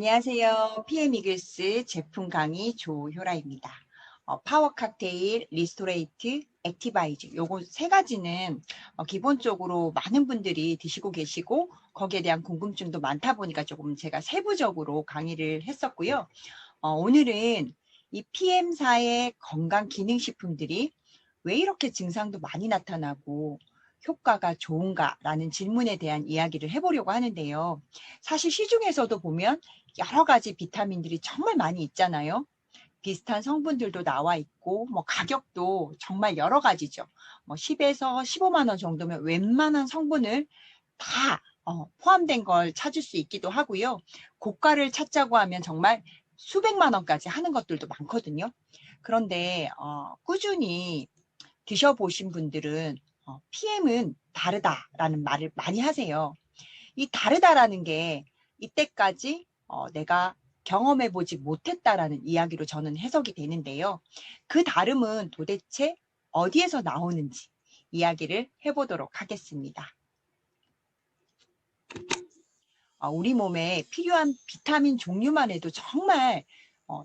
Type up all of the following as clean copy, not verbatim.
안녕하세요. PM 이글스 제품 강의 조효라입니다. 파워 칵테일, 리스토레이트, 액티바이즈 요거 세 가지는 기본적으로 많은 분들이 드시고 계시고 거기에 대한 궁금증도 많다 보니까 조금 제가 세부적으로 강의를 했었고요. 오늘은 이 PM사의 건강 기능식품들이 왜 이렇게 증상도 많이 나타나고 효과가 좋은가라는 질문에 대한 이야기를 해보려고 하는데요. 사실 시중에서도 보면 여러 가지 비타민들이 정말 많이 있잖아요. 비슷한 성분들도 나와 있고 가격도 정말 여러 가지죠. 10에서 15만 원 정도면 웬만한 성분을 다 포함된 걸 찾을 수 있기도 하고요. 고가를 찾자고 하면 정말 수백만 원까지 하는 것들도 많거든요. 그런데 꾸준히 드셔보신 분들은 PM은 다르다라는 말을 많이 하세요. 이 다르다라는 게 이때까지 내가 경험해보지 못했다라는 이야기로 저는 해석이 되는데요. 그 다름은 도대체 어디에서 나오는지 이야기를 해보도록 하겠습니다. 우리 몸에 필요한 비타민 종류만 해도 정말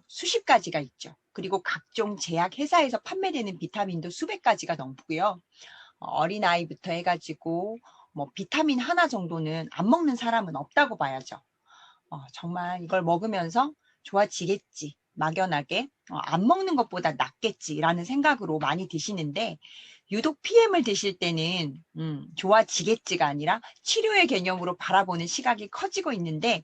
수십 가지가 있죠. 그리고 각종 제약 회사에서 판매되는 비타민도 수백 가지가 넘고요. 어린아이부터 해가지고 비타민 하나 정도는 안 먹는 사람은 없다고 봐야죠. 정말 이걸 먹으면서 좋아지겠지, 막연하게 안 먹는 것보다 낫겠지라는 생각으로 많이 드시는데 유독 PM을 드실 때는 좋아지겠지가 아니라 치료의 개념으로 바라보는 시각이 커지고 있는데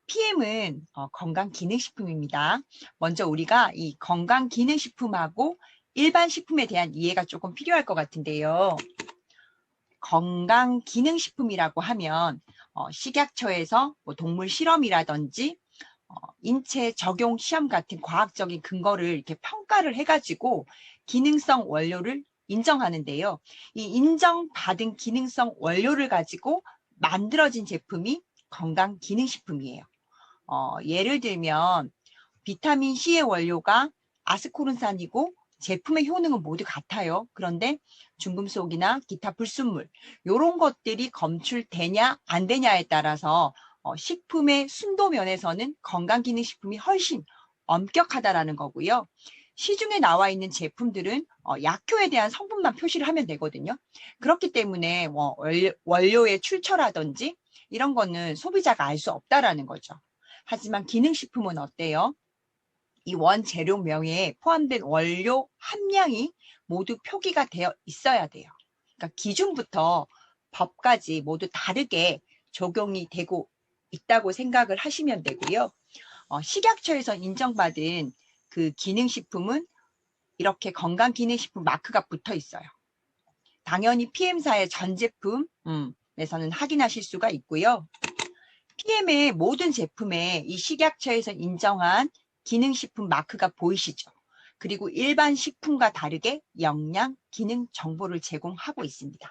PM은 건강기능식품입니다. 먼저 우리가 이 건강기능식품하고 일반 식품에 대한 이해가 조금 필요할 것 같은데요. 건강기능식품이라고 하면 식약처에서 동물 실험이라든지 인체 적용 시험 같은 과학적인 근거를 이렇게 평가를 해가지고 기능성 원료를 인정하는데요. 이 인정받은 기능성 원료를 가지고 만들어진 제품이 건강기능식품이에요. 예를 들면 비타민 C의 원료가 아스코른산이고 제품의 효능은 모두 같아요. 그런데 중금속이나 기타 불순물 이런 것들이 검출되냐 안 되냐에 따라서 식품의 순도 면에서는 건강기능식품이 훨씬 엄격하다라는 거고요. 시중에 나와 있는 제품들은 약효에 대한 성분만 표시를 하면 되거든요. 그렇기 때문에 원료의 출처라든지 이런 거는 소비자가 알 수 없다라는 거죠. 하지만 기능식품은 어때요? 이 원재료명에 포함된 원료 함량이 모두 표기가 되어 있어야 돼요. 그러니까 기준부터 법까지 모두 다르게 적용이 되고 있다고 생각을 하시면 되고요. 식약처에서 인정받은 그 기능식품은 이렇게 건강기능식품 마크가 붙어 있어요. 당연히 PM사의 전 제품에서는 확인하실 수가 있고요. PM의 모든 제품에 이 식약처에서 인정한 기능식품 마크가 보이시죠? 그리고 일반 식품과 다르게 영양, 기능 정보를 제공하고 있습니다.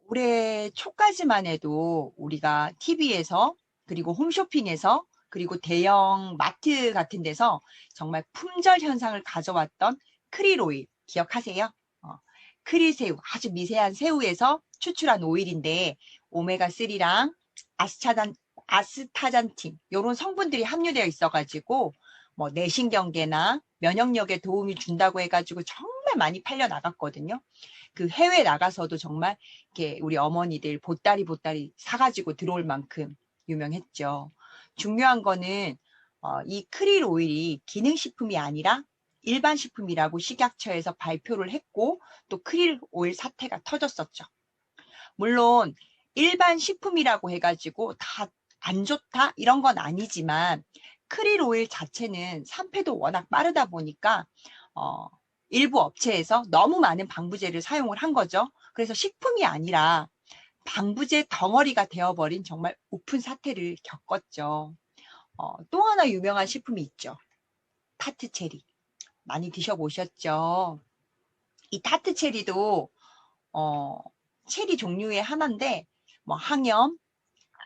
올해 초까지만 해도 우리가 TV에서 그리고 홈쇼핑에서 그리고 대형 마트 같은 데서 정말 품절 현상을 가져왔던 크릴 오일 기억하세요? 크릴새우, 아주 미세한 새우에서 추출한 오일인데 오메가3랑 아스타잔틴 이런 성분들이 함유되어 있어가지고 내신경계나 면역력에 도움이 준다고 해가지고 정말 많이 팔려 나갔거든요. 그 해외 나가서도 정말 이렇게 우리 어머니들 보따리 사가지고 들어올 만큼 유명했죠. 중요한 거는 이 크릴 오일이 기능식품이 아니라 일반 식품이라고 식약처에서 발표를 했고 또 크릴 오일 사태가 터졌었죠. 물론 일반 식품이라고 해가지고 다 안 좋다 이런 건 아니지만 크릴 오일 자체는 산패도 워낙 빠르다 보니까 일부 업체에서 너무 많은 방부제를 사용을 한 거죠. 그래서 식품이 아니라 방부제 덩어리가 되어버린 정말 오픈 사태를 겪었죠. 또 하나 유명한 식품이 있죠. 타트체리. 많이 드셔보셨죠? 이 타트체리도 체리 종류의 하나인데 항염,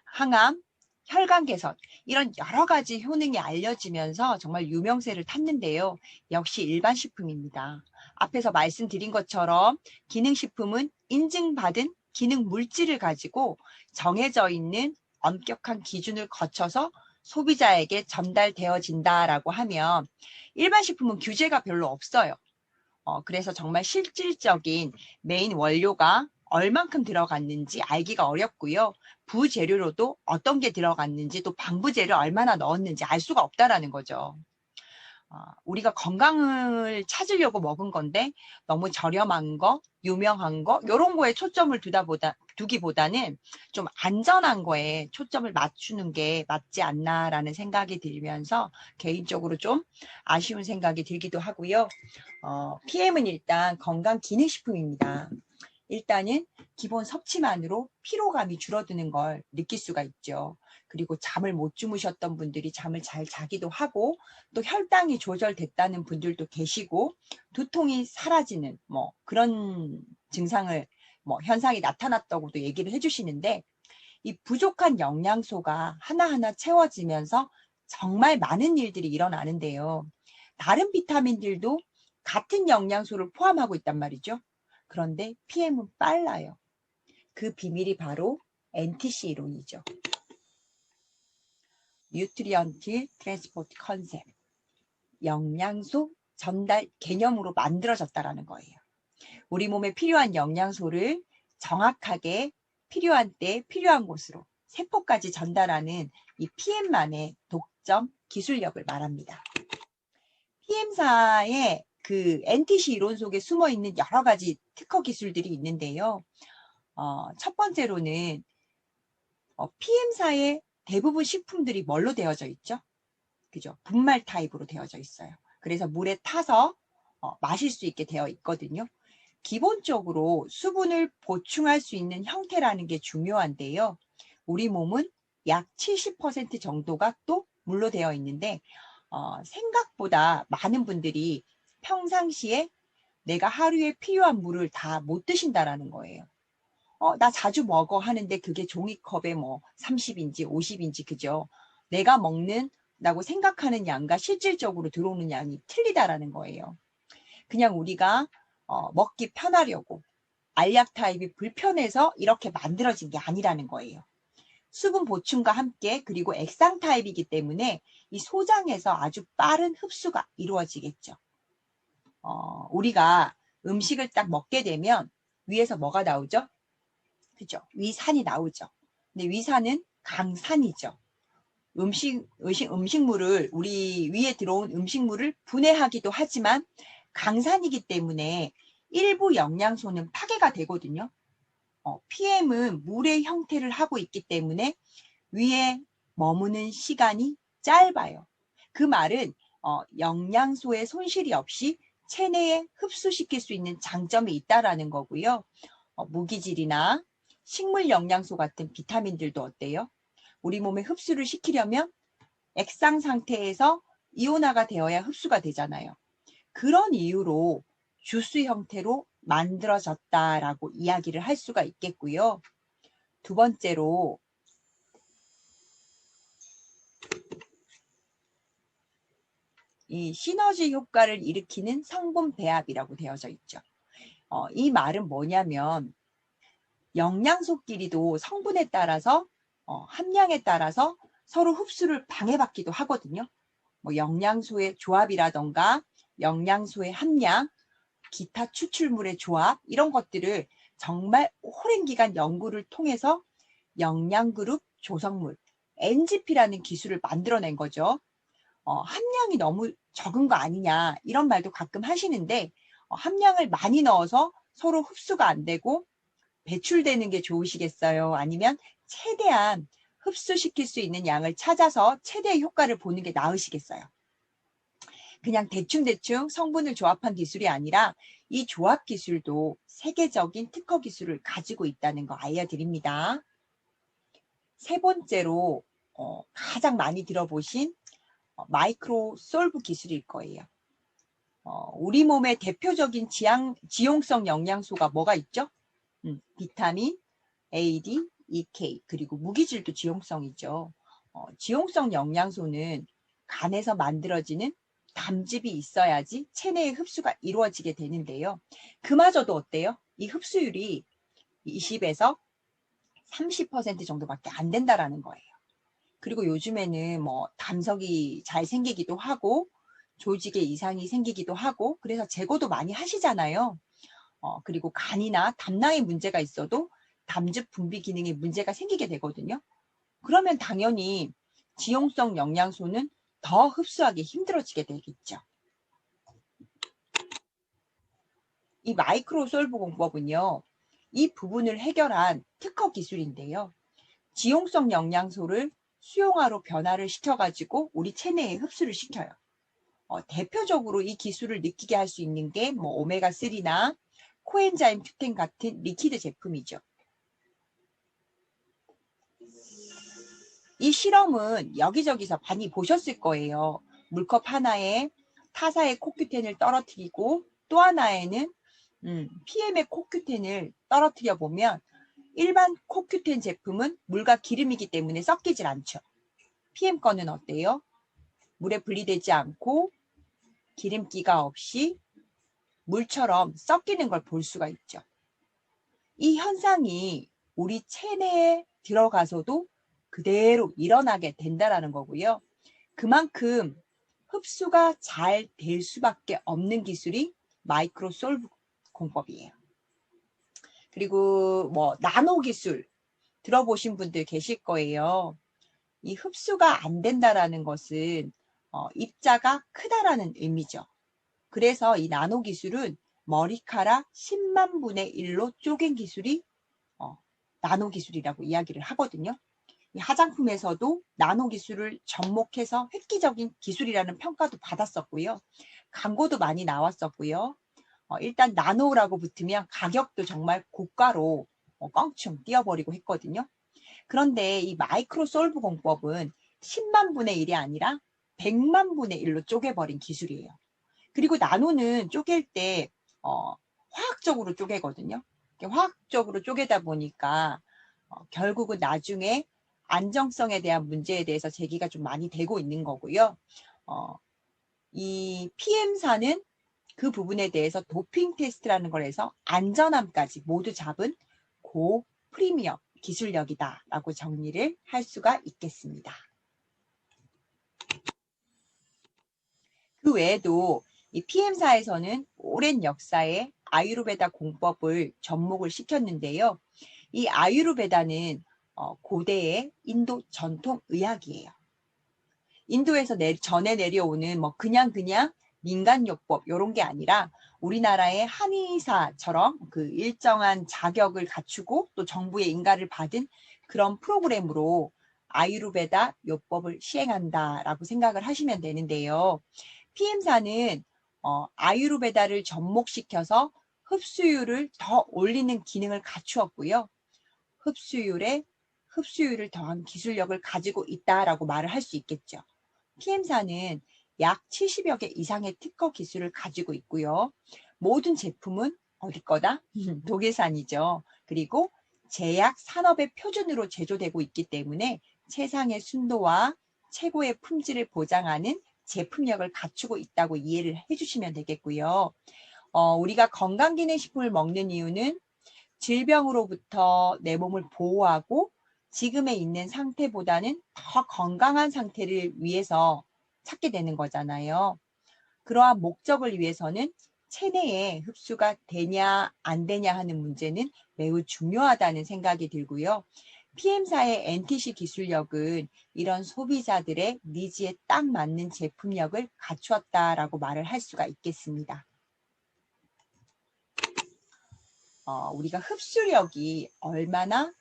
항암, 혈관 개선 이런 여러 가지 효능이 알려지면서 정말 유명세를 탔는데요. 역시 일반 식품입니다. 앞에서 말씀드린 것처럼 기능식품은 인증받은 기능 물질을 가지고 정해져 있는 엄격한 기준을 거쳐서 소비자에게 전달되어진다라고 하면 일반 식품은 규제가 별로 없어요. 그래서 정말 실질적인 메인 원료가 얼만큼 들어갔는지 알기가 어렵고요. 부재료로도 어떤 게 들어갔는지 또 방부제를 얼마나 넣었는지 알 수가 없다라는 거죠. 우리가 건강을 찾으려고 먹은 건데 너무 저렴한 거, 유명한 거 이런 거에 초점을 두기보다는 좀 안전한 거에 초점을 맞추는 게 맞지 않나라는 생각이 들면서 개인적으로 좀 아쉬운 생각이 들기도 하고요. PM은 일단 건강기능식품입니다. 일단은 기본 섭취만으로 피로감이 줄어드는 걸 느낄 수가 있죠. 그리고 잠을 못 주무셨던 분들이 잠을 잘 자기도 하고 또 혈당이 조절됐다는 분들도 계시고 두통이 사라지는 그런 증상을 현상이 나타났다고도 얘기를 해주시는데 이 부족한 영양소가 하나하나 채워지면서 정말 많은 일들이 일어나는데요. 다른 비타민들도 같은 영양소를 포함하고 있단 말이죠. 그런데 PM은 빨라요. 그 비밀이 바로 NTC 이론이죠. 뉴트리언트 트랜스포트 컨셉. 영양소 전달 개념으로 만들어졌다라는 거예요. 우리 몸에 필요한 영양소를 정확하게 필요한 때 필요한 곳으로 세포까지 전달하는 이 PM만의 독점 기술력을 말합니다. PM사의 그 NTC 이론 속에 숨어 있는 여러 가지 특허 기술들이 있는데요. 첫 번째로는 PM사의 대부분 식품들이 뭘로 되어져 있죠? 그죠? 분말 타입으로 되어져 있어요. 그래서 물에 타서 마실 수 있게 되어 있거든요. 기본적으로 수분을 보충할 수 있는 형태라는 게 중요한데요. 우리 몸은 약 70% 정도가 또 물로 되어 있는데 생각보다 많은 분들이 평상시에 내가 하루에 필요한 물을 다 못 드신다라는 거예요. 나 자주 먹어 하는데 그게 종이컵에 30인지 50인지 그죠? 내가 먹는다고 생각하는 양과 실질적으로 들어오는 양이 틀리다라는 거예요. 그냥 우리가 먹기 편하려고 알약 타입이 불편해서 이렇게 만들어진 게 아니라는 거예요. 수분 보충과 함께 그리고 액상 타입이기 때문에 이 소장에서 아주 빠른 흡수가 이루어지겠죠. 우리가 음식을 딱 먹게 되면 위에서 뭐가 나오죠? 그죠? 위산이 나오죠. 근데 위산은 강산이죠. 음식물을 우리 위에 들어온 음식물을 분해하기도 하지만 강산이기 때문에 일부 영양소는 파괴가 되거든요. PM은 물의 형태를 하고 있기 때문에 위에 머무는 시간이 짧아요. 그 말은 영양소의 손실이 없이 체내에 흡수시킬 수 있는 장점이 있다라는 거고요. 무기질이나 식물 영양소 같은 비타민들도 어때요? 우리 몸에 흡수를 시키려면 액상 상태에서 이온화가 되어야 흡수가 되잖아요. 그런 이유로 주스 형태로 만들어졌다라고 이야기를 할 수가 있겠고요. 두 번째로 이 시너지 효과를 일으키는 성분 배합이라고 되어져 있죠. 이 말은 뭐냐면 영양소끼리도 성분에 따라서 함량에 따라서 서로 흡수를 방해받기도 하거든요. 영양소의 조합이라던가 영양소의 함량, 기타 추출물의 조합 이런 것들을 정말 오랜 기간 연구를 통해서 영양그룹 조성물 NGP라는 기술을 만들어낸 거죠. 함량이 너무 적은 거 아니냐 이런 말도 가끔 하시는데 함량을 많이 넣어서 서로 흡수가 안 되고 배출되는 게 좋으시겠어요? 아니면 최대한 흡수시킬 수 있는 양을 찾아서 최대의 효과를 보는 게 나으시겠어요? 그냥 대충대충 성분을 조합한 기술이 아니라 이 조합 기술도 세계적인 특허 기술을 가지고 있다는 거 알려드립니다. 세 번째로 가장 많이 들어보신 마이크로 솔브 기술일 거예요. 우리 몸의 대표적인 지용성 영양소가 뭐가 있죠? 비타민, AD, EK 그리고 무기질도 지용성이죠. 지용성 영양소는 간에서 만들어지는 담즙이 있어야지 체내의 흡수가 이루어지게 되는데요. 그마저도 어때요? 이 흡수율이 20에서 30% 정도밖에 안 된다라는 거예요. 그리고 요즘에는 뭐 담석이 잘 생기기도 하고 조직에 이상이 생기기도 하고 그래서 제거도 많이 하시잖아요. 그리고 간이나 담낭에 문제가 있어도 담즙 분비 기능에 문제가 생기게 되거든요. 그러면 당연히 지용성 영양소는 더 흡수하기 힘들어지게 되겠죠. 이 마이크로솔브 공법은요, 이 부분을 해결한 특허 기술인데요. 지용성 영양소를 수용화로 변화를 시켜가지고 우리 체내에 흡수를 시켜요. 대표적으로 이 기술을 느끼게 할 수 있는 게 뭐 오메가3나 코엔자임 q10 같은 리퀴드 제품이죠. 이 실험은 여기저기서 많이 보셨을 거예요. 물컵 하나에 타사의 코큐텐을 떨어뜨리고 또 하나에는 PM의 코큐텐을 떨어뜨려 보면 일반 코큐텐 제품은 물과 기름이기 때문에 섞이질 않죠. PM 거는 어때요? 물에 분리되지 않고 기름기가 없이 물처럼 섞이는 걸 볼 수가 있죠. 이 현상이 우리 체내에 들어가서도 그대로 일어나게 된다는 거고요. 그만큼 흡수가 잘 될 수밖에 없는 기술이 마이크로솔브 공법이에요. 그리고 뭐 나노 기술 들어보신 분들 계실 거예요. 이 흡수가 안 된다라는 것은 입자가 크다라는 의미죠. 그래서 이 나노 기술은 머리카락 10만 분의 1로 쪼갠 기술이 나노 기술이라고 이야기를 하거든요. 이 화장품에서도 나노 기술을 접목해서 획기적인 기술이라는 평가도 받았었고요. 광고도 많이 나왔었고요. 일단 나노라고 붙으면 가격도 정말 고가로 껑충 뛰어버리고 했거든요. 그런데 이 마이크로솔브 공법은 10만 분의 1이 아니라 100만 분의 1로 쪼개버린 기술이에요. 그리고 나노는 쪼갤 때 화학적으로 쪼개거든요. 화학적으로 쪼개다 보니까 결국은 나중에 안정성에 대한 문제에 대해서 제기가 좀 많이 되고 있는 거고요. 이 PM사는 그 부분에 대해서 도핑 테스트라는 걸 해서 안전함까지 모두 잡은 고 프리미엄 기술력이다라고 정리를 할 수가 있겠습니다. 그 외에도 이 PM사에서는 오랜 역사에 아유르베다 공법을 접목을 시켰는데요. 이 아유르베다는 고대의 인도 전통 의학이에요. 인도에서 전해 내려오는 뭐 그냥 민간요법 이런 게 아니라 우리나라의 한의사처럼 그 일정한 자격을 갖추고 또 정부의 인가를 받은 그런 프로그램으로 아유르베다 요법을 시행한다라고 생각을 하시면 되는데요. PM사는 아유르베다를 접목시켜서 흡수율을 더 올리는 기능을 갖추었고요. 흡수율을 더한 기술력을 가지고 있다라고 말을 할 수 있겠죠. PM사는 약 70여 개 이상의 특허 기술을 가지고 있고요. 모든 제품은 어디 거다? 독일산이죠. 그리고 제약 산업의 표준으로 제조되고 있기 때문에 최상의 순도와 최고의 품질을 보장하는 제품력을 갖추고 있다고 이해를 해주시면 되겠고요. 우리가 건강기능식품을 먹는 이유는 질병으로부터 내 몸을 보호하고 지금에 있는 상태보다는 더 건강한 상태를 위해서 찾게 되는 거잖아요. 그러한 목적을 위해서는 체내에 흡수가 되냐 안 되냐 하는 문제는 매우 중요하다는 생각이 들고요. PM사의 NTC 기술력은 이런 소비자들의 니즈에 딱 맞는 제품력을 갖추었다라고 말을 할 수가 있겠습니다. 우리가 흡수력이 얼마나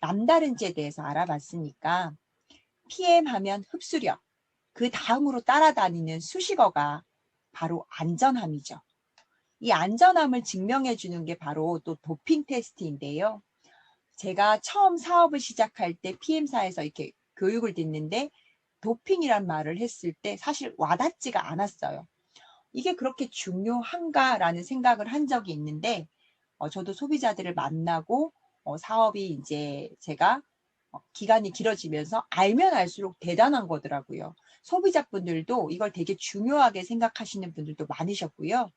남다른지에 대해서 알아봤으니까 PM 하면 흡수력, 그 다음으로 따라다니는 수식어가 바로 안전함이죠. 이 안전함을 증명해 주는 게 바로 또 도핑 테스트인데요. 제가 처음 사업을 시작할 때 PM사에서 이렇게 교육을 듣는데 도핑이란 말을 했을 때 사실 와닿지가 않았어요. 이게 그렇게 중요한가라는 생각을 한 적이 있는데 저도 소비자들을 만나고 사업이 이제 제가 기간이 길어지면서 알면 알수록 대단한 거더라고요. 소비자분들도 이걸 되게 중요하게 생각하시는 분들도 많으셨고요.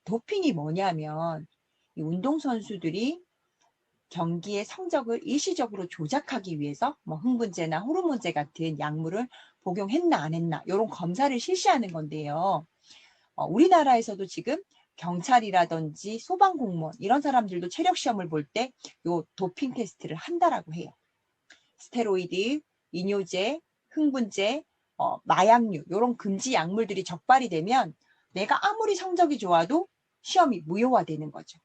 도핑이 뭐냐면 이 운동선수들이 경기의 성적을 일시적으로 조작하기 위해서 뭐 흥분제나 호르몬제 같은 약물을 복용했나 안 했나 이런 검사를 실시하는 건데요. 우리나라에서도 지금 경찰이라든지 소방공무원 이런 사람들도 체력 시험을 볼 때 요 도핑 테스트를 한다라고 해요. 스테로이드, 이뇨제, 흥분제, 마약류 이런 금지 약물들이 적발이 되면 내가 아무리 성적이 좋아도 시험이 무효화되는 거죠.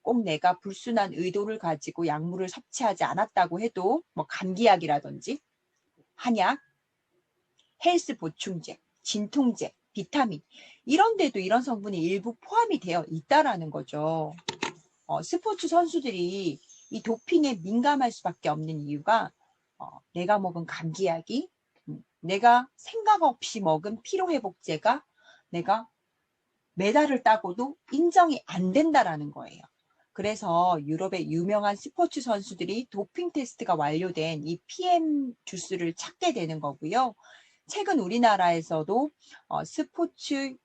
꼭 내가 불순한 의도를 가지고 약물을 섭취하지 않았다고 해도 뭐 감기약이라든지 한약, 헬스 보충제, 진통제, 비타민 이런 데도 이런 성분이 일부 포함이 되어 있다라는 거죠. 스포츠 선수들이 이 도핑에 민감할 수밖에 없는 이유가 내가 먹은 감기약이 내가 생각 없이 먹은 피로회복제가 내가 메달을 따고도 인정이 안 된다라는 거예요. 그래서 유럽의 유명한 스포츠 선수들이 도핑 테스트가 완료된 이 PM 주스를 찾게 되는 거고요. 최근 우리나라에서도 스포츠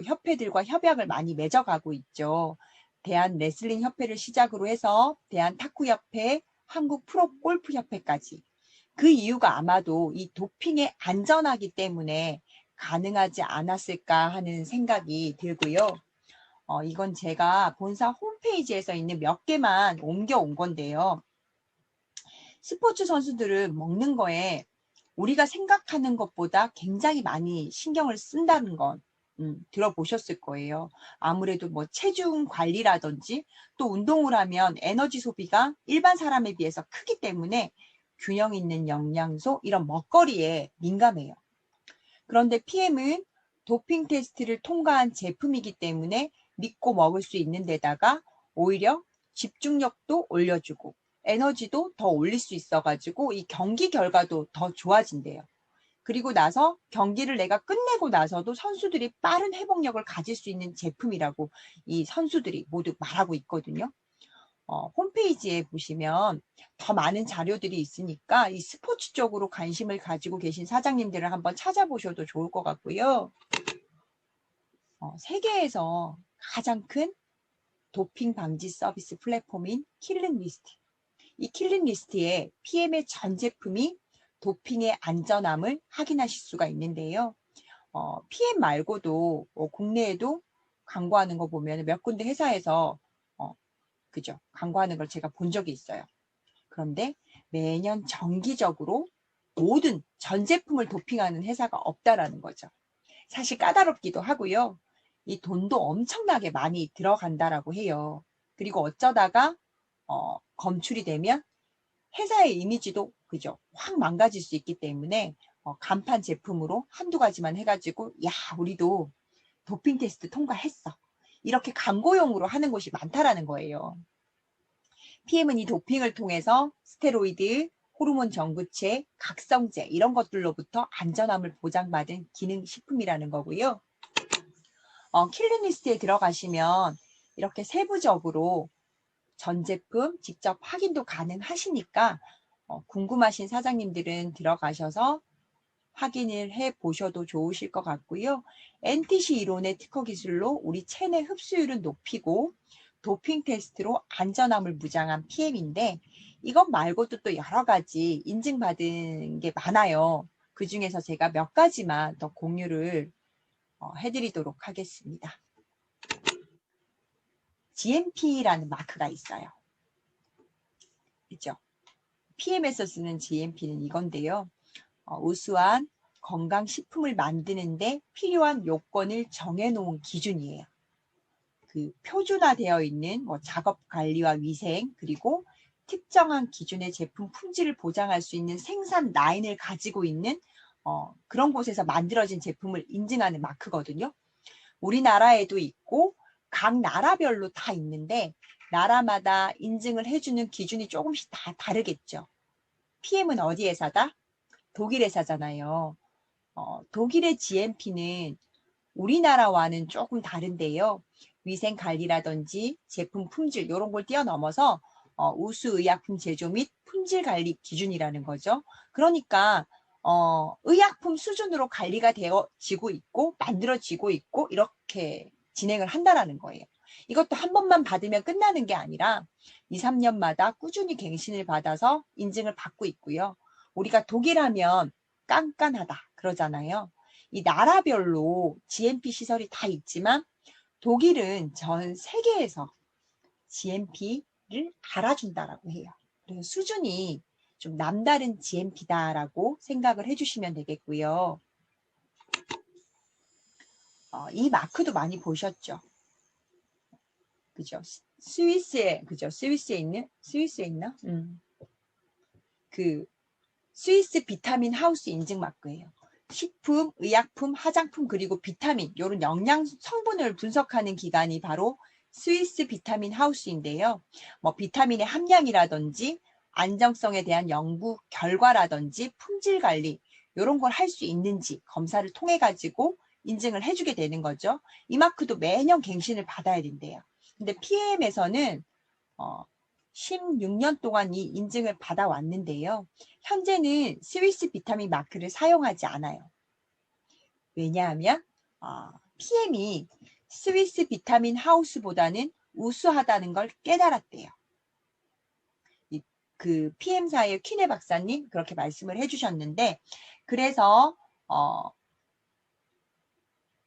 협회들과 협약을 많이 맺어가고 있죠. 대한 레슬링 협회를 시작으로 해서 대한 탁구협회, 한국 프로골프협회까지. 그 이유가 아마도 이 도핑에 안전하기 때문에 가능하지 않았을까 하는 생각이 들고요. 이건 제가 본사 홈페이지에서 있는 몇 개만 옮겨온 건데요. 스포츠 선수들은 먹는 거에 우리가 생각하는 것보다 굉장히 많이 신경을 쓴다는 건 들어보셨을 거예요. 아무래도 뭐 체중 관리라든지 또 운동을 하면 에너지 소비가 일반 사람에 비해서 크기 때문에 균형 있는 영양소 이런 먹거리에 민감해요. 그런데 PM은 도핑 테스트를 통과한 제품이기 때문에 믿고 먹을 수 있는 데다가 오히려 집중력도 올려주고 에너지도 더 올릴 수 있어가지고 이 경기 결과도 더 좋아진대요. 그리고 나서 경기를 내가 끝내고 나서도 선수들이 빠른 회복력을 가질 수 있는 제품이라고 이 선수들이 모두 말하고 있거든요. 홈페이지에 보시면 더 많은 자료들이 있으니까 이 스포츠 쪽으로 관심을 가지고 계신 사장님들을 한번 찾아보셔도 좋을 것 같고요. 세계에서 가장 큰 도핑 방지 서비스 플랫폼인 킬링리스트. 이 킬링리스트에 PM의 전 제품이 도핑의 안전함을 확인하실 수가 있는데요. PM 말고도 국내에도 광고하는 거 보면 몇 군데 회사에서 그죠? 광고하는 걸 제가 본 적이 있어요. 그런데 매년 정기적으로 모든 전 제품을 도핑하는 회사가 없다라는 거죠. 사실 까다롭기도 하고요. 이 돈도 엄청나게 많이 들어간다라고 해요. 그리고 어쩌다가 검출이 되면 회사의 이미지도 그죠? 확 망가질 수 있기 때문에 간판 제품으로 한두 가지만 해가지고 야 우리도 도핑 테스트 통과했어. 이렇게 광고용으로 하는 곳이 많다라는 거예요. PM은 이 도핑을 통해서 스테로이드, 호르몬 정구체, 각성제 이런 것들로부터 안전함을 보장받은 기능식품이라는 거고요. 킬링리스트에 들어가시면 이렇게 세부적으로 전 제품 직접 확인도 가능하시니까 궁금하신 사장님들은 들어가셔서 확인을 해 보셔도 좋으실 것 같고요. NTC 이론의 특허 기술로 우리 체내 흡수율은 높이고 도핑 테스트로 안전함을 무장한 PM인데 이것 말고도 또 여러 가지 인증받은 게 많아요. 그 중에서 제가 몇 가지만 더 공유를 해드리도록 하겠습니다. GMP라는 마크가 있어요. 그죠? PM에서 쓰는 GMP는 이건데요. 우수한 건강식품을 만드는데 필요한 요건을 정해놓은 기준이에요. 그 표준화되어 있는 작업 관리와 위생 그리고 특정한 기준의 제품 품질을 보장할 수 있는 생산 라인을 가지고 있는 그런 곳에서 만들어진 제품을 인증하는 마크거든요. 우리나라에도 있고 각 나라별로 다 있는데 나라마다 인증을 해주는 기준이 조금씩 다 다르겠죠. PM은 어디 회사다? 독일 회사잖아요. 독일의 GMP는 우리나라와는 조금 다른데요. 위생관리라든지 제품 품질 이런 걸 뛰어넘어서 우수의약품 제조 및 품질 관리 기준이라는 거죠. 그러니까 의약품 수준으로 관리가 되어지고 있고 만들어지고 있고 이렇게 진행을 한다라는 거예요. 이것도 한 번만 받으면 끝나는 게 아니라 2, 3년마다 꾸준히 갱신을 받아서 인증을 받고 있고요. 우리가 독일하면 깐깐하다 그러잖아요. 이 나라별로 GMP 시설이 다 있지만 독일은 전 세계에서 GMP를 알아준다라고 해요. 그래서 수준이 좀 남다른 GMP다라고 생각을 해주시면 되겠고요. 이 마크도 많이 보셨죠? 그죠? 스위스에, 그죠? 스위스에 있나? 그, 스위스 비타민 하우스 인증 마크예요. 식품, 의약품, 화장품, 그리고 비타민, 이런 영양 성분을 분석하는 기관이 바로 스위스 비타민 하우스인데요. 뭐, 비타민의 함량이라든지, 안정성에 대한 연구 결과라든지, 품질 관리, 이런 걸 할 수 있는지 검사를 통해 가지고 인증을 해주게 되는 거죠. 이 마크도 매년 갱신을 받아야 된대요. 근데 PM에서는 16년 동안 이 인증을 받아왔는데요. 현재는 스위스 비타민 마크를 사용하지 않아요. 왜냐하면 PM이 스위스 비타민 하우스보다는 우수하다는 걸 깨달았대요. 그 PM사의 퀴네 박사님 그렇게 말씀을 해주셨는데, 그래서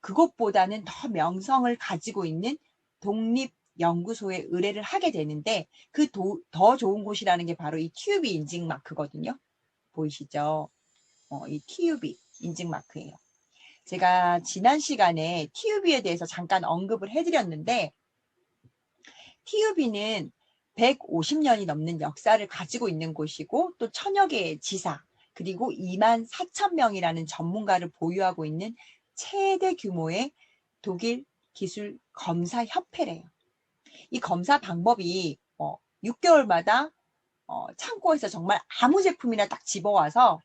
그것보다는 더 명성을 가지고 있는 독립연구소에 의뢰를 하게 되는데, 그 더 좋은 곳이라는 게 바로 이 TUB 인증 마크거든요. 보이시죠? 이 TUB 인증 마크예요. 제가 지난 시간에 TUB에 대해서 잠깐 언급을 해드렸는데, TUB는 150년이 넘는 역사를 가지고 있는 곳이고, 또 천여 개의 지사, 그리고 2만 4천 명이라는 전문가를 보유하고 있는 최대 규모의 독일 기술 검사 협회래요. 이 검사 방법이 6개월마다 창고에서 정말 아무 제품이나 딱 집어와서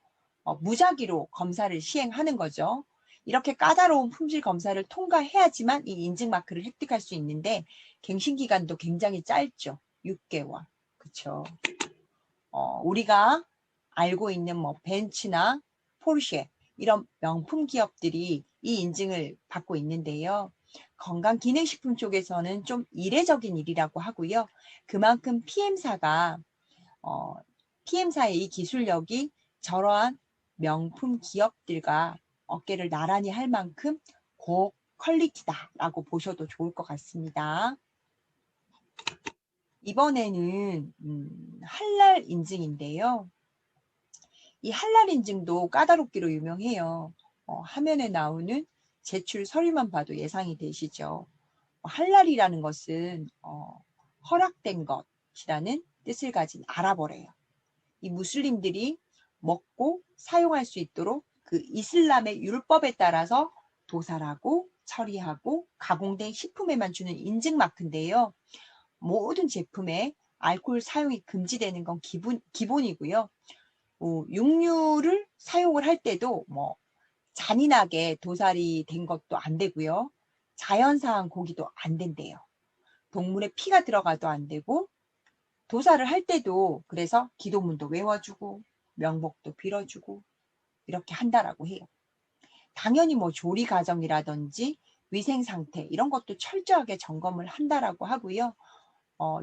무작위로 검사를 시행하는 거죠. 이렇게 까다로운 품질 검사를 통과해야지만 이 인증 마크를 획득할 수 있는데, 갱신 기간도 굉장히 짧죠. 6개월. 그렇죠. 우리가 알고 있는 뭐 벤츠나 포르쉐 이런 명품 기업들이 이 인증을 받고 있는데요. 건강기능식품 쪽에서는 좀 이례적인 일이라고 하고요. 그만큼 PM사의 이 기술력이 저러한 명품 기업들과 어깨를 나란히 할 만큼 고퀄리티다라고 보셔도 좋을 것 같습니다. 이번에는 할랄 인증인데요. 이 할랄 인증도 까다롭기로 유명해요. 화면에 나오는 제출 서류만 봐도 예상이 되시죠. 할랄이라는 것은 허락된 것이라는 뜻을 가진 아랍어래요. 이 무슬림들이 먹고 사용할 수 있도록 그 이슬람의 율법에 따라서 도살하고 처리하고 가공된 식품에만 주는 인증 마크인데요. 모든 제품에 알코올 사용이 금지되는 건 기본이고요. 육류를 사용을 할 때도 뭐 잔인하게 도살이 된 것도 안 되고요. 자연사한 고기도 안 된대요. 동물의 피가 들어가도 안 되고, 도살을 할 때도 그래서 기도문도 외워주고 명복도 빌어주고 이렇게 한다라고 해요. 당연히 뭐 조리 과정이라든지 위생 상태 이런 것도 철저하게 점검을 한다라고 하고요.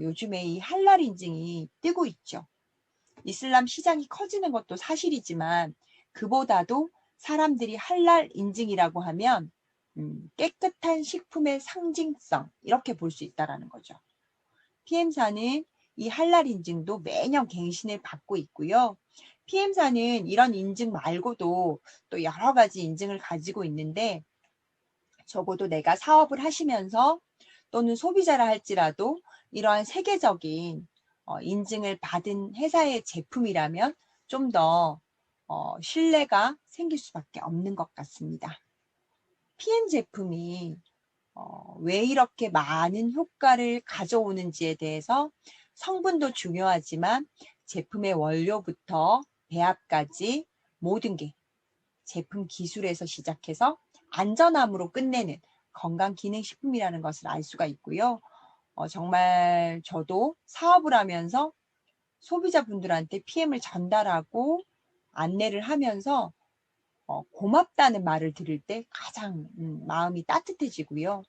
요즘에 이 할랄 인증이 뜨고 있죠. 이슬람 시장이 커지는 것도 사실이지만 그보다도 사람들이 할랄 인증이라고 하면 깨끗한 식품의 상징성 이렇게 볼 수 있다는 거죠. PM사는 이 할랄 인증도 매년 갱신을 받고 있고요. PM사는 이런 인증 말고도 또 여러 가지 인증을 가지고 있는데, 적어도 내가 사업을 하시면서 또는 소비자라 할지라도 이러한 세계적인 인증을 받은 회사의 제품이라면 좀 더 신뢰가 생길 수밖에 없는 것 같습니다. PM 제품이 왜 이렇게 많은 효과를 가져오는지에 대해서 성분도 중요하지만 제품의 원료부터 배합까지 모든 게 제품 기술에서 시작해서 안전함으로 끝내는 건강기능식품이라는 것을 알 수가 있고요. 정말 저도 사업을 하면서 소비자분들한테 PM을 전달하고 안내를 하면서 고맙다는 말을 들을 때 가장 마음이 따뜻해지고요.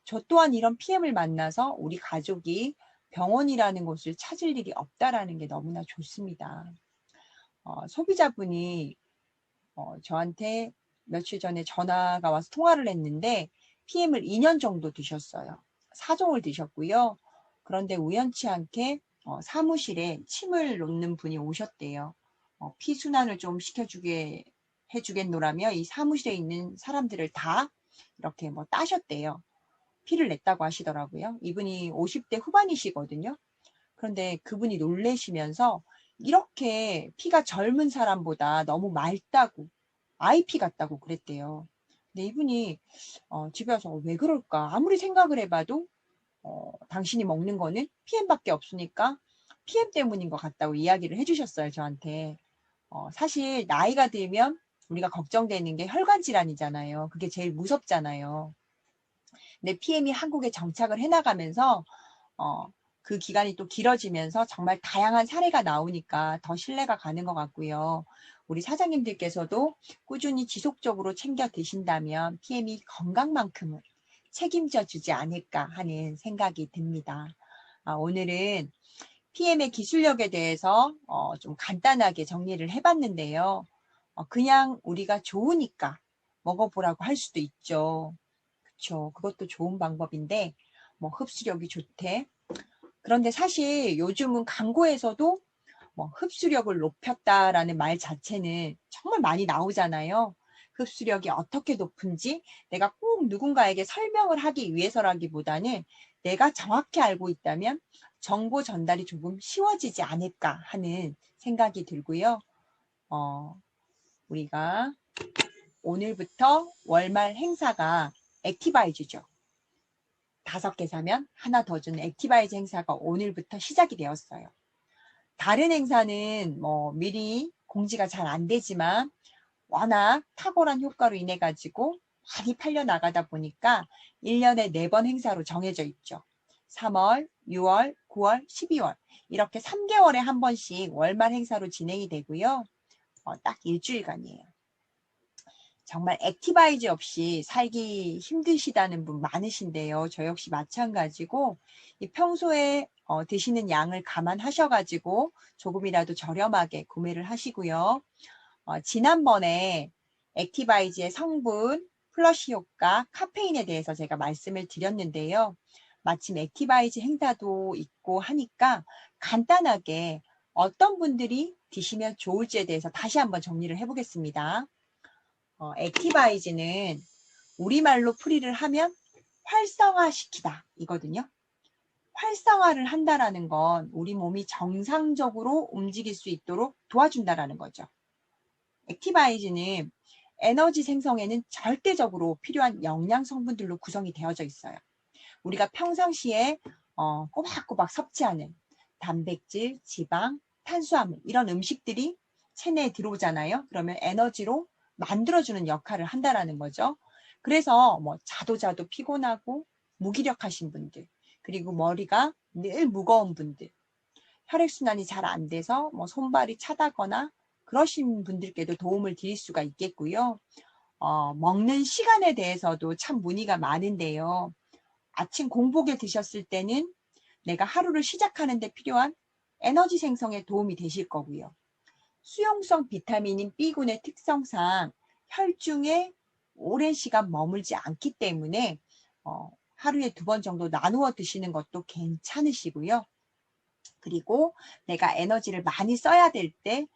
저 또한 이런 PM을 만나서 우리 가족이 병원이라는 곳을 찾을 일이 없다라는 게 너무나 좋습니다. 소비자분이 저한테 며칠 전에 전화가 와서 통화를 했는데 PM을 2년 정도 드셨어요. 4종을 드셨고요. 그런데 우연치 않게 사무실에 침을 놓는 분이 오셨대요. 피순환을 좀 해주겠노라며 이 사무실에 있는 사람들을 다 이렇게 따셨대요. 피를 냈다고 하시더라고요. 이분이 50대 후반이시거든요. 그런데 그분이 놀래시면서 이렇게 피가 젊은 사람보다 너무 맑다고 아이피 같다고 그랬대요. 근데 이분이 집에 와서 왜 그럴까 아무리 생각을 해봐도 당신이 먹는 거는 PM밖에 없으니까 PM 때문인 것 같다고 이야기를 해주셨어요. 저한테. 사실 나이가 들면 우리가 걱정되는 게 혈관 질환이잖아요. 그게 제일 무섭잖아요. 근데 PM이 한국에 정착을 해나가면서 그 기간이 또 길어지면서 정말 다양한 사례가 나오니까 더 신뢰가 가는 것 같고요. 우리 사장님들께서도 꾸준히 지속적으로 챙겨 드신다면 PM이 건강만큼은 책임져 주지 않을까 하는 생각이 듭니다. 오늘은 PM의 기술력에 대해서 좀 간단하게 정리를 해봤는데요. 그냥 우리가 좋으니까 먹어보라고 할 수도 있죠. 그렇죠. 그것도 좋은 방법인데 흡수력이 좋대. 그런데 사실 요즘은 광고에서도 흡수력을 높였다라는 말 자체는 정말 많이 나오잖아요. 흡수력이 어떻게 높은지 내가 꼭 누군가에게 설명을 하기 위해서라기보다는 내가 정확히 알고 있다면 정보 전달이 조금 쉬워지지 않을까 하는 생각이 들고요. 우리가 오늘부터 월말 행사가 액티바이즈죠. 5개 사면 하나 더 주는 액티바이즈 행사가 오늘부터 시작이 되었어요. 다른 행사는 미리 공지가 잘 안 되지만 워낙 탁월한 효과로 인해 가지고 많이 팔려 나가다 보니까 1년에 4번 행사로 정해져 있죠. 3월, 6월, 9월, 12월 이렇게 3개월에 한 번씩 월말 행사로 진행이 되고요. 딱 일주일간이에요. 정말 액티바이즈 없이 살기 힘드시다는 분 많으신데요. 저 역시 마찬가지고 평소에 드시는 양을 감안하셔가지고 조금이라도 저렴하게 구매를 하시고요. 지난번에 액티바이즈의 성분, 플러시 효과, 카페인에 대해서 제가 말씀을 드렸는데요. 마침 액티바이즈 행사도 있고 하니까 간단하게 어떤 분들이 드시면 좋을지에 대해서 다시 한번 정리를 해보겠습니다. 액티바이즈는 우리말로 풀이를 하면 활성화시키다 이거든요. 활성화를 한다라는 건 우리 몸이 정상적으로 움직일 수 있도록 도와준다라는 거죠. 액티바이즈는 에너지 생성에는 절대적으로 필요한 영양 성분들로 구성이 되어져 있어요. 우리가 평상시에 꼬박꼬박 섭취하는 단백질, 지방, 탄수화물 이런 음식들이 체내에 들어오잖아요. 그러면 에너지로 만들어주는 역할을 한다라는 거죠. 그래서 자도 피곤하고 무기력하신 분들, 그리고 머리가 늘 무거운 분들, 혈액순환이 잘 안 돼서 손발이 차다거나 그러신 분들께도 도움을 드릴 수가 있겠고요. 먹는 시간에 대해서도 참 문의가 많은데요. 아침 공복에 드셨을 때는 내가 하루를 시작하는 데 필요한 에너지 생성에 도움이 되실 거고요. 수용성 비타민인 B군의 특성상 혈중에 오랜 시간 머물지 않기 때문에 하루에 2번 정도 나누어 드시는 것도 괜찮으시고요. 그리고 내가 에너지를 많이 써야 될 때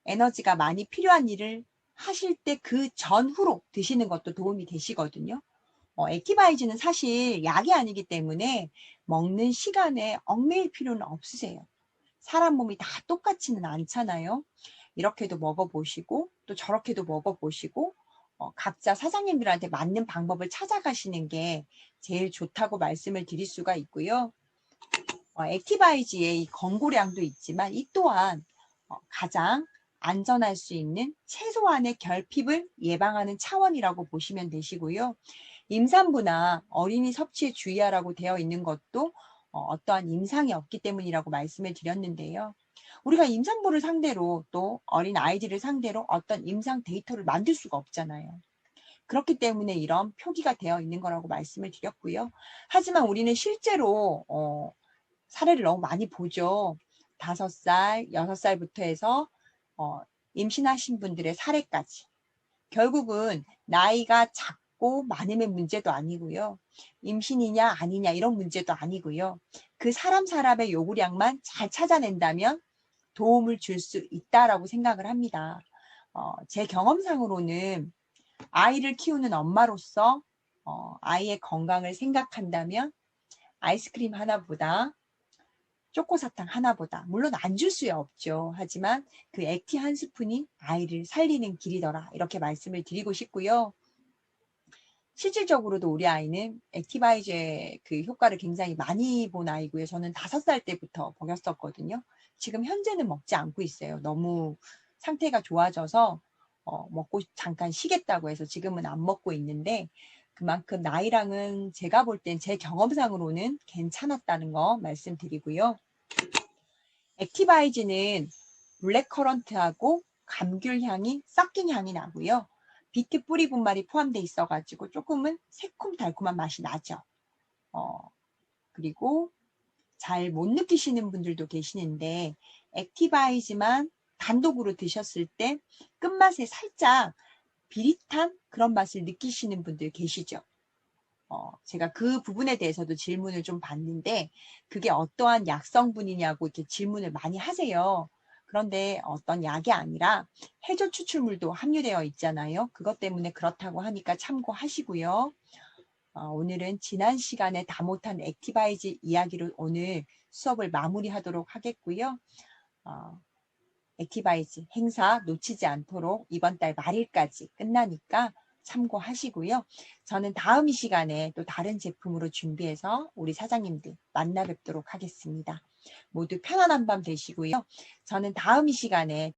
에너지가 많이 필요한 일을 하실 때 그 전후로 드시는 것도 도움이 되시거든요. 액티바이즈는 사실 약이 아니기 때문에 먹는 시간에 얽매일 필요는 없으세요. 사람 몸이 다 똑같지는 않잖아요. 이렇게도 먹어보시고 또 저렇게도 먹어보시고 각자 사장님들한테 맞는 방법을 찾아가시는 게 제일 좋다고 말씀을 드릴 수가 있고요. 액티바이즈의 이 권고량도 있지만 이 또한 가장 안전할 수 있는 최소한의 결핍을 예방하는 차원이라고 보시면 되시고요. 임산부나 어린이 섭취에 주의하라고 되어 있는 것도 어떠한 임상이 없기 때문이라고 말씀을 드렸는데요. 우리가 임산부를 상대로 또 어린 아이들을 상대로 어떤 임상 데이터를 만들 수가 없잖아요. 그렇기 때문에 이런 표기가 되어 있는 거라고 말씀을 드렸고요. 하지만 우리는 실제로 사례를 너무 많이 보죠. 5살, 6살부터 해서 임신하신 분들의 사례까지. 결국은 나이가 작고 많으면 문제도 아니고요. 임신이냐 아니냐 이런 문제도 아니고요. 그 사람의 요구량만 잘 찾아낸다면 도움을 줄 수 있다라고 생각을 합니다. 제 경험상으로는 아이를 키우는 엄마로서 아이의 건강을 생각한다면 아이스크림 하나보다 초코사탕 하나보다 물론 안 줄 수야 없죠. 하지만 그 액티 한 스푼이 아이를 살리는 길이더라 이렇게 말씀을 드리고 싶고요. 실질적으로도 우리 아이는 액티바이저의 그 효과를 굉장히 많이 본 아이고요. 저는 5살 때부터 먹였었거든요. 지금 현재는 먹지 않고 있어요. 너무 상태가 좋아져서 먹고 잠깐 쉬겠다고 해서 지금은 안 먹고 있는데 그만큼 나이랑은 제가 볼 땐 제 경험상으로는 괜찮았다는 거 말씀드리고요. 액티바이즈는 블랙커런트하고 감귤 향이 섞인 향이 나고요. 비트 뿌리 분말이 포함되어 있어가지고 조금은 새콤달콤한 맛이 나죠. 그리고 잘 못 느끼시는 분들도 계시는데 액티바이즈만 단독으로 드셨을 때 끝맛에 살짝 비릿한 그런 맛을 느끼시는 분들 계시죠. 제가 그 부분에 대해서도 질문을 좀 받는데 그게 어떠한 약성분이냐고 이렇게 질문을 많이 하세요. 그런데 어떤 약이 아니라 해조 추출물도 함유되어 있잖아요. 그것 때문에 그렇다고 하니까 참고하시고요. 오늘은 지난 시간에 다 못한 액티바이즈 이야기로 오늘 수업을 마무리하도록 하겠고요. 액티바이즈 행사 놓치지 않도록 이번 달 말일까지 끝나니까 참고하시고요. 저는 다음 이 시간에 또 다른 제품으로 준비해서 우리 사장님들 만나 뵙도록 하겠습니다. 모두 편안한 밤 되시고요. 저는 다음 이 시간에